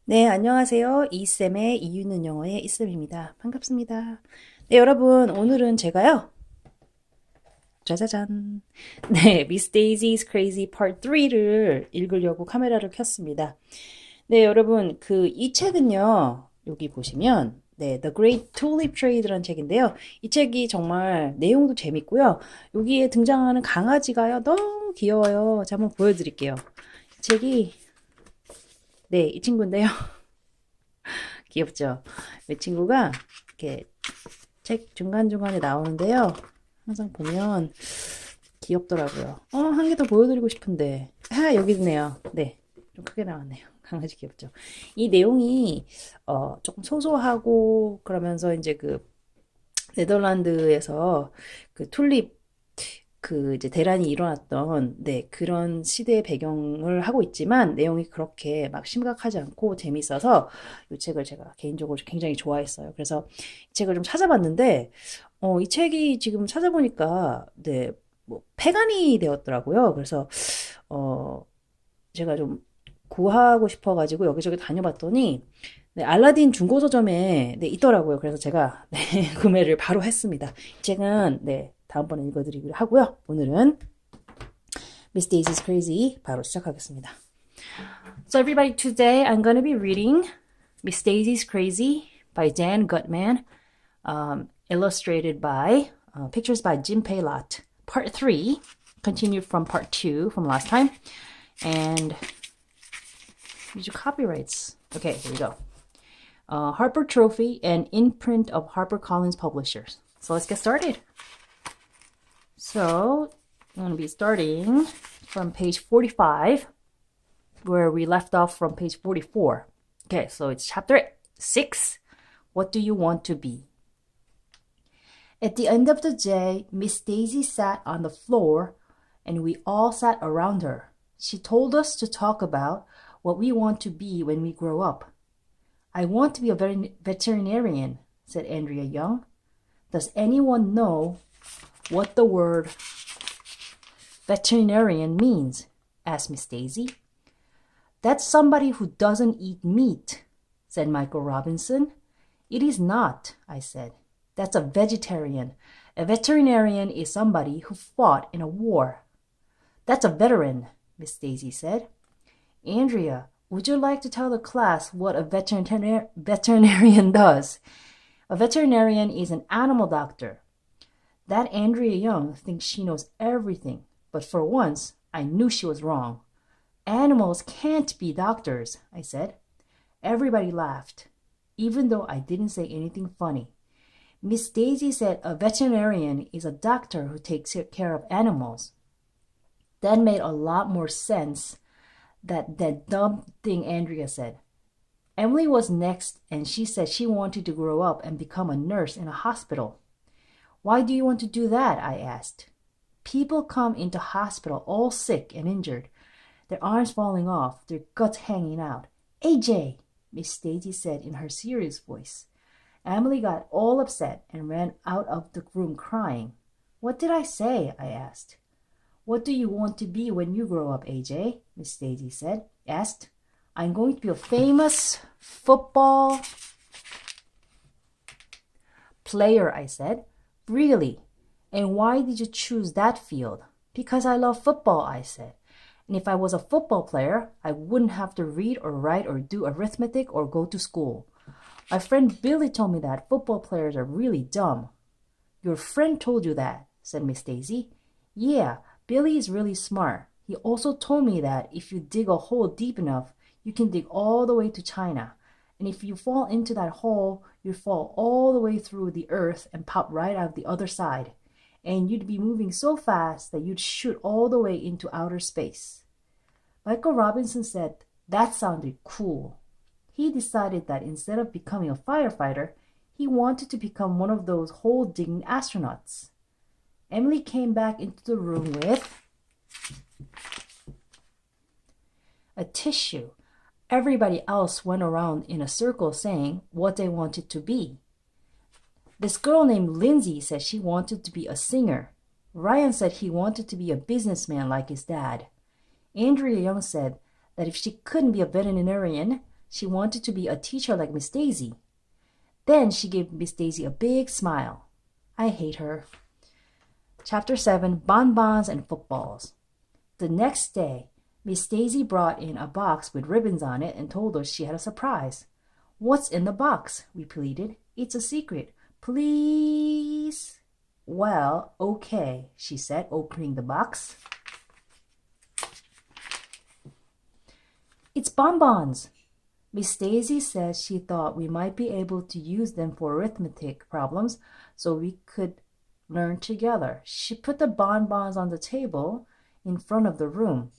네, 안녕하세요. 이쌤의 이유있는 영어의 이쌤입니다. 반갑습니다. 네, 여러분, 오늘은 제가요. 짜자잔. 네, Miss Daisy's Crazy Part 3를 읽으려고 카메라를 켰습니다. 네, 여러분, 이 책은요. 여기 보시면 네, The Great Tulip Trade라는 책인데요. 이 책이 정말 내용도 재밌고요. 여기에 등장하는 강아지가요. 너무 귀여워요. 자, 한번 보여드릴게요. 이 책이 네, 이 친구인데요. 귀엽죠? 이 친구가 이렇게 책 중간중간에 나오는데요. 항상 보면 귀엽더라고요. 한 개 더 보여드리고 싶은데. 여기 있네요. 네. 좀 크게 나왔네요. 강아지 귀엽죠? 이 내용이, 조금 소소하고, 그러면서 이제 네덜란드에서 툴립 이제 대란이 일어났던 네 그런 시대의 배경을 하고 있지만 내용이 그렇게 막 심각하지 않고 재밌어서 이 책을 제가 개인적으로 굉장히 좋아했어요. 그래서 이 책을 좀 찾아봤는데 이 책이 지금 찾아보니까 네 뭐 폐간이 되었더라고요. 그래서 제가 좀 구하고 싶어가지고 여기저기 다녀봤더니 네, 알라딘 중고서점에 네, 있더라고요. 그래서 제가 네, 구매를 바로 했습니다. 이 책은 네, 다음번에 읽어드리기로 하고요. 오늘은 Miss Daisy's Crazy 바로 시작하겠습니다. So everybody, today I'm going to be reading Miss Daisy's Crazy by Dan Gutman, illustrated by pictures by Jim Paylott. Part 3, continued from part 2 from last time. And these are copyrights. Okay, here we go. Harper Trophy, an imprint of HarperCollins Publishers. So let's get started. So I'm going to be starting from page 45, where we left off from page 44. Okay, so it's chapter 6. What do you want to be? At the end of the day, Miss Daisy sat on the floor, and we all sat around her. She told us to talk about what we want to be when we grow up. I want to be a veterinarian, said Andrea Young. Does anyone know what the word veterinarian means? Asked Miss Daisy. That's somebody who doesn't eat meat, said Michael Robinson. It is not, I said. That's a vegetarian. A veterinarian is somebody who fought in a war. That's a veteran, Miss Daisy said. Andrea, would you like to tell the class what a veterinarian does? A veterinarian is an animal doctor. That Andrea Young thinks she knows everything, but for once, I knew she was wrong. Animals can't be doctors, I said. Everybody laughed, even though I didn't say anything funny. Miss Daisy said a veterinarian is a doctor who takes care of animals. That made a lot more sense than that dumb thing Andrea said. Emily was next, and she said she wanted to grow up and become a nurse in a hospital. Why do you want to do that? I asked. People come into hospital all sick and injured, their arms falling off, their guts hanging out. AJ, Miss Daisy said in her serious voice. Emily got all upset and ran out of the room crying. What did I say? I asked. What do you want to be when you grow up, AJ? Miss Daisy asked. I'm going to be a famous football player, I said. Really? And why did you choose that field? Because I love football, I said. And if I was a football player, I wouldn't have to read or write or do arithmetic or go to school. My friend Billy told me that football players are really dumb. Your friend told you that, said Miss Daisy. Yeah, Billy is really smart. He also told me that if you dig a hole deep enough, you can dig all the way to China. And if you fall into that hole, you fall all the way through the earth and pop right out the other side. And you'd be moving so fast that you'd shoot all the way into outer space. Michael Robinson said that sounded cool. He decided that instead of becoming a firefighter, he wanted to become one of those hole-digging astronauts. Emily came back into the room with a tissue. Everybody else went around in a circle saying what they wanted to be. This girl named Lindsay said she wanted to be a singer. Ryan said he wanted to be a businessman like his dad. Andrea Young said that if she couldn't be a veterinarian, She wanted to be a teacher like Miss Daisy. Then she gave Miss Daisy a big smile. I hate her. Chapter 7, Bonbons and Footballs. The next day, Miss Daisy brought in a box with ribbons on it and told us she had a surprise. What's in the box? We pleaded. It's a secret. Please. Well, okay, she said, opening the box. It's bonbons. Miss Daisy says she thought we might be able to use them for arithmetic problems so we could learn together. She put the bonbons on the table in front of the room.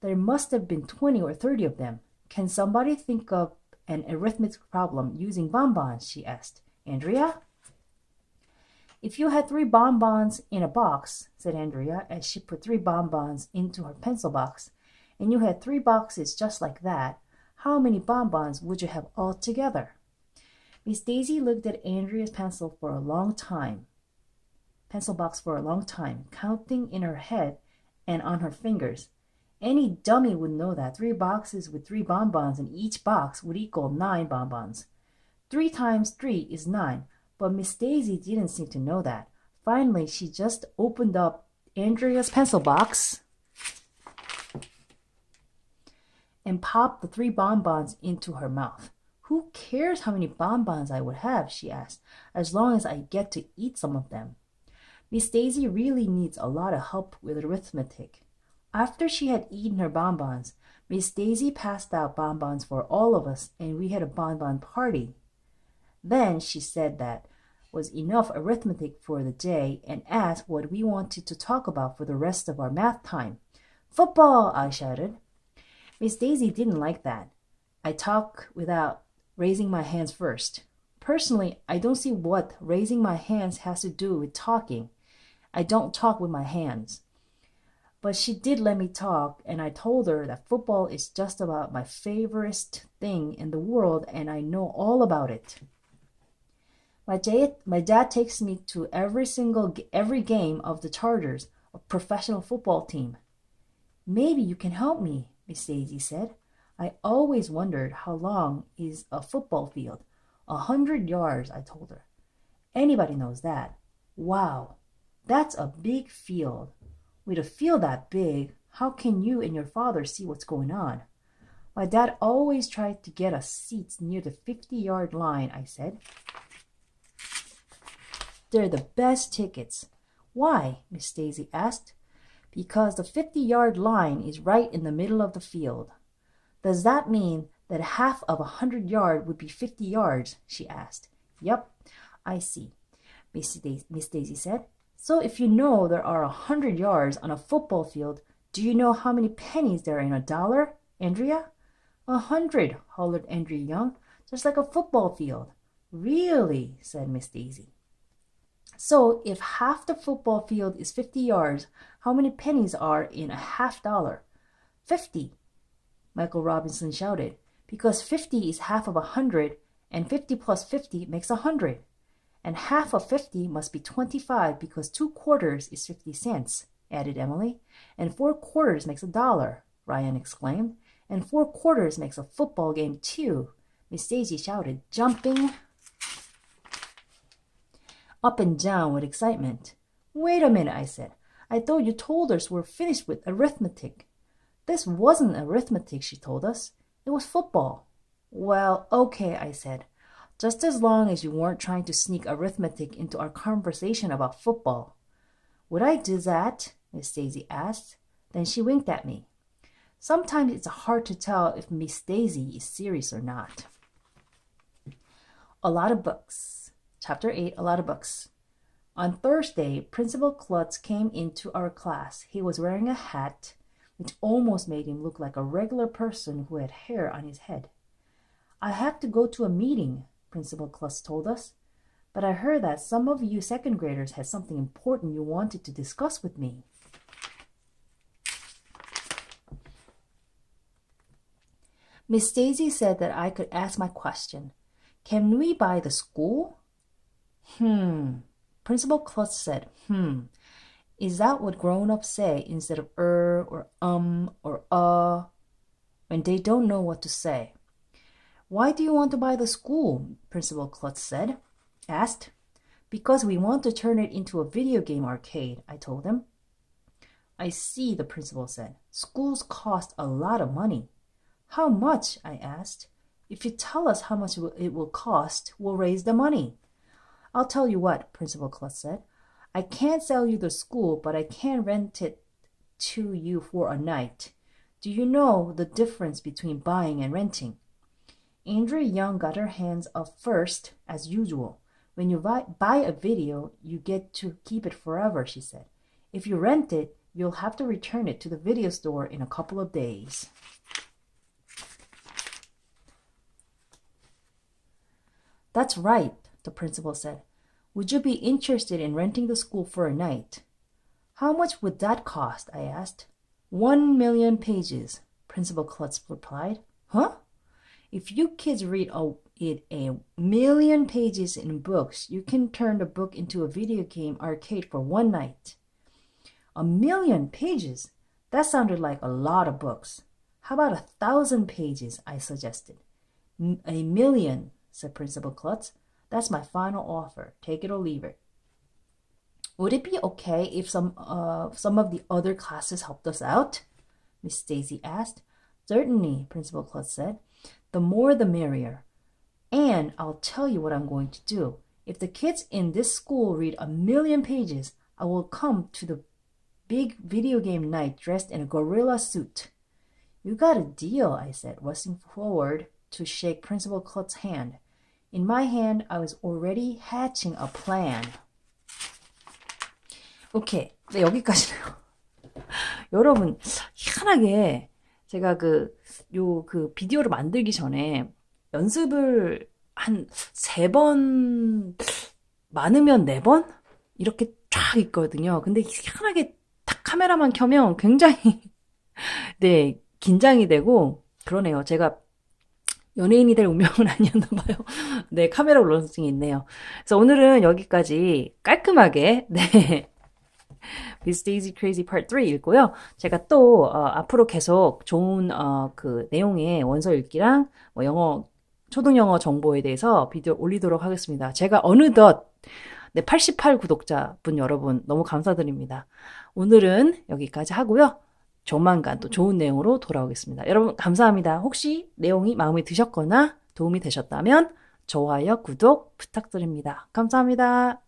There must have been 20 or 30 of them. Can somebody think of an arithmetic problem using bonbons? She asked. Andrea? If you had 3 bonbons in a box, said Andrea as she put 3 bonbons into her pencil box, and you had 3 boxes just like that, how many bonbons would you have altogether? Miss Daisy looked at Andrea's pencil box for a long time, counting in her head and on her fingers. Any dummy would know that 3 boxes with 3 bonbons in each box would equal 9 bonbons. 3 times 3 is 9, but Miss Daisy didn't seem to know that. Finally, she just opened up Andrea's pencil box and popped the 3 bonbons into her mouth. Who cares how many bonbons I would have, she asked, as long as I get to eat some of them. Miss Daisy really needs a lot of help with arithmetic. After she had eaten her bonbons, Miss Daisy passed out bonbons for all of us, and we had a bonbon party. Then she said that was enough arithmetic for the day and asked what we wanted to talk about for the rest of our math time. Football, I shouted. Miss Daisy didn't like that. I talk without raising my hands first. Personally, I don't see what raising my hands has to do with talking. I don't talk with my hands. But she did let me talk, and I told her that football is just about my favorite thing in the world, and I know all about it. My dad takes me to every game of the Chargers, a professional football team. Maybe you can help me, Miss Daisy said. I always wondered how long is a football field. 100 yards, I told her. Anybody knows that. Wow, that's a big field. With a field that big, how can you and your father see what's going on? My dad always tried to get us seats near the 50-yard line, I said. They're the best tickets. Why? Miss Daisy asked. Because the 50-yard line is right in the middle of the field. Does that mean that half of 100 yards would be 50 yards? She asked. Yep, I see, Miss Daisy said. So if you know there are 100 yards on a football field, do you know how many pennies there are in $1, Andrea? 100, hollered Andrea Young, just like a football field. Really, said Miss Daisy. So if half the football field is 50 yards, how many pennies are in a $50? 50, Michael Robinson shouted, because 50 is half of 100, and 50 plus 50 makes 100. And half of 50 must be 25 because 2 quarters is 50 cents, added Emily. And 4 quarters makes $1, Ryan exclaimed. And 4 quarters makes a football game too, Miss Daisy shouted, jumping up and down with excitement. Wait a minute, I said. I thought you told us we're finished with arithmetic. This wasn't arithmetic, she told us. It was football. Well, okay, I said. Just as long as you weren't trying to sneak arithmetic into our conversation about football. Would I do that? Miss Daisy asked. Then she winked at me. Sometimes it's hard to tell if Miss Daisy is serious or not. A lot of books. Chapter 8, a lot of books. On Thursday, Principal Klutz came into our class. He was wearing a hat, which almost made him look like a regular person who had hair on his head. I have to go to a meeting, Principal Klutz told us, but I heard that some of you second graders had something important you wanted to discuss with me. Miss Daisy said that I could ask my question. Can we buy the school? Principal Klutz said, Is that what grown-ups say instead of or when they don't know what to say? Why do you want to buy the school? Principal Klutz asked. Because we want to turn it into a video game arcade, I told him. I see, the principal said. Schools cost a lot of money. How much? I asked. If you tell us how much it will cost, we'll raise the money. I'll tell you what, Principal Klutz said. I can't sell you the school, but I can rent it to you for a night. Do you know the difference between buying and renting? Andrea Young got her hands up first, as usual. When you buy a video, you get to keep it forever, she said. If you rent it, you'll have to return it to the video store in a couple of days. That's right, the principal said. Would you be interested in renting the school for a night? How much would that cost? I asked. 1 million pages, Principal Klutz replied. Huh? If you kids read a million pages in books, you can turn the book into a video game arcade for one night. 1 million pages? That sounded like a lot of books. How about 1,000 pages? I suggested. 1 million, said Principal Klutz. That's my final offer. Take it or leave it. Would it be okay if some of the other classes helped us out? Miss Stacy asked. Certainly, Principal Klutz said. The more the merrier. And I'll tell you what I'm going to do. If the kids in this school read 1 million pages, I will come to the big video game night dressed in a gorilla suit. You got a deal, I said, rushing forward to shake Principal Klutz's hand. In my hand, I was already hatching a plan. 오케이. 네, 여기까지네요. 여러분, 희한하게 제가 그 비디오를 만들기 전에 연습을 한 3번, 많으면 4번? 이렇게 쫙 있거든요. 근데 희한하게 딱 카메라만 켜면 굉장히, 네, 긴장이 되고, 그러네요. 제가 연예인이 될 운명은 아니었나 봐요. 네, 카메라 울렁증이 있네요. 그래서 오늘은 여기까지 깔끔하게, 네. Miss Daisy Crazy Part 3 읽고요. 제가 또 앞으로 계속 좋은 그 내용의 원서 읽기랑 뭐 영어 초등영어 정보에 대해서 비디오 올리도록 하겠습니다. 제가 어느덧 88 구독자분 여러분 너무 감사드립니다. 오늘은 여기까지 하고요. 조만간 또 좋은 내용으로 돌아오겠습니다. 여러분 감사합니다. 혹시 내용이 마음에 드셨거나 도움이 되셨다면 좋아요, 구독 부탁드립니다. 감사합니다.